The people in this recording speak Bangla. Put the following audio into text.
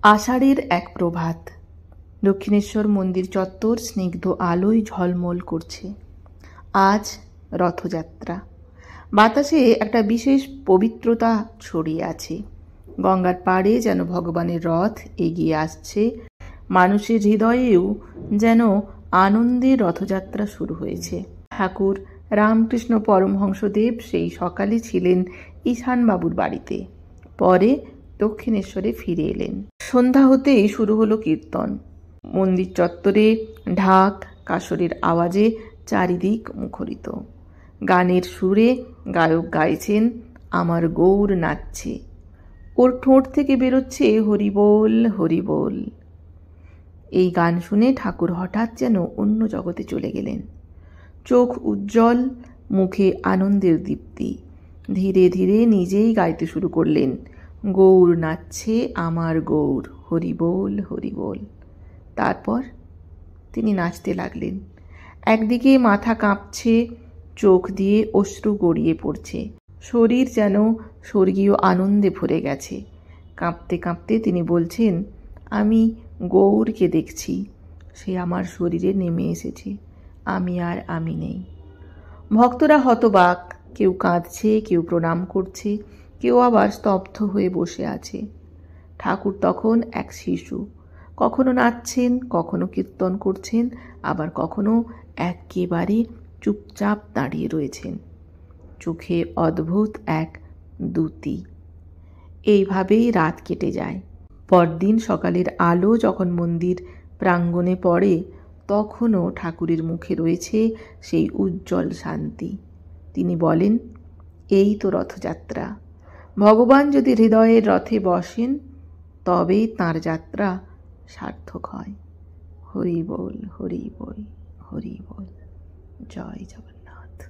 আষাঢ়ের এক প্রভাত, দক্ষিণেশ্বর মন্দির চত্বর স্নিগ্ধ আলোয় ঝলমল করছে। আজ রথযাত্রা। বাতাসে একটা বিশেষ পবিত্রতা ছড়িয়ে আছে। গঙ্গার পাড়ে যেন ভগবানের রথ এগিয়ে আসছে, মানুষের হৃদয়েও যেন আনন্দের রথযাত্রা শুরু হয়েছে। ঠাকুর রামকৃষ্ণ পরমহংসদেব সেই সকালে ছিলেন ঈশানবাবুর বাড়িতে, পরে দক্ষিণেশ্বরে ফিরে এলেন। সন্ধ্যা হতেই শুরু হলো কীর্তন। মন্দির চত্বরে ঢাক কাসরের আওয়াজে চারিদিক মুখরিত। গানের সুরে গায়ক গাইছেন আমার গৌর নাচছে, ওর ঠোঁট থেকে বেরোচ্ছে হরিবোল হরিবোল। এই গান শুনে ঠাকুর হঠাৎ যেন অন্য জগতে চলে গেলেন। চোখ উজ্জ্বল, মুখে আনন্দের দীপ্তি। ধীরে ধীরে নিজেই গাইতে শুরু করলেন, গৌর নাচছে আমার গৌর, হরিবোল হরিবোল। তারপর তিনি নাচতে লাগলেন। একদিকে মাথা কাঁপছে, চোখ দিয়ে অশ্রু গড়িয়ে পড়ছে, শরীর যেন স্বর্গীয় আনন্দে ভরে গেছে। কাঁপতে কাঁপতে তিনি বলছেন, আমি গৌরকে দেখছি, সে আমার শরীরে নেমে এসেছে, আমি নেই। ভক্তরা হতবাক, কেউ কাঁদছে, কেউ প্রণাম করছে, কেউ আবার স্তব্ধ হয়ে বসে আছে। ঠাকুর তখন এক শিশু, কখনো নাচছেন, কখনো কীর্তন করছেন, আবার কখনো একেবারে চুপচাপ দাঁড়িয়ে রয়েছেন, চোখে অদ্ভুত এক দ্যুতি। এইভাবেই রাত কেটে যায়। পরদিন সকালের আলো যখন মন্দির প্রাঙ্গণে পড়ে, তখনও ঠাকুরের মুখে রয়েছে সেই উজ্জ্বল শান্তি। তিনি বলেন, এই তো রথযাত্রা। ভগবান যদি হৃদয়ের রথে বসেন, তবেই তাঁর যাত্রা সার্থক হয়। হরি বল হরি বল হরি বল। জয় জগন্নাথ।